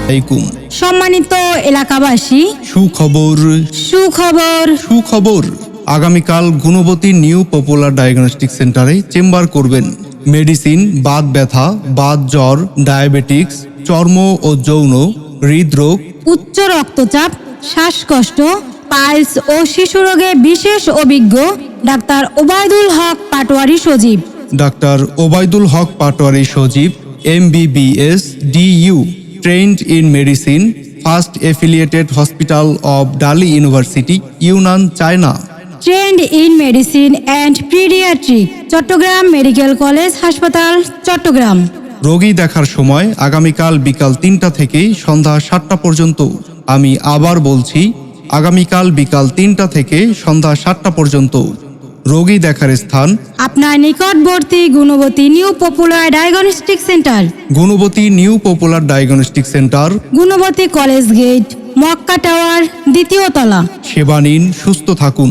আলাইকুম। সম্মানিত এলাকাবাসী, সুখবর আগামীকাল গুণবতী নিউ পপুলার ডায়াগনস্টিক সেন্টারে চেম্বার করবেন। মেডিসিন, বাত ব্যথা, বাত জ্বর, ডায়াবেটিক্স, চর্ম ও যৌন, হৃদরোগ, উচ্চ রক্তচাপ, শ্বাসকষ্ট, পাইলস ও শিশু রোগে বিশেষ অভিজ্ঞ doctor Obaidul Haque Patwari Sajib. Doctor Obaidul Haque Patwari Sajib, MBBS DU, trained in medicine, first affiliated hospital of Delhi University, Yunnan, China. Trained in medicine and paediatric, Chittagong medical college হাসপাতাল, চট্টগ্রাম। রোগী দেখার সময় আগামীকাল বিকাল 3টা থেকে সন্ধ্যা 7টা পর্যন্ত। আমি আবার বলছি, আগামীকাল বিকাল 3টা থেকে সন্ধ্যা 7টা পর্যন্ত। রোগী দেখার স্থান আপনার নিকটবর্তী Gunabati new popular diagnostic centre, Gunabati new popular diagnostic centre, Gunabati college gate, Mecca tower, 2য় তলা। সেবা নিন, সুস্থ থাকুন।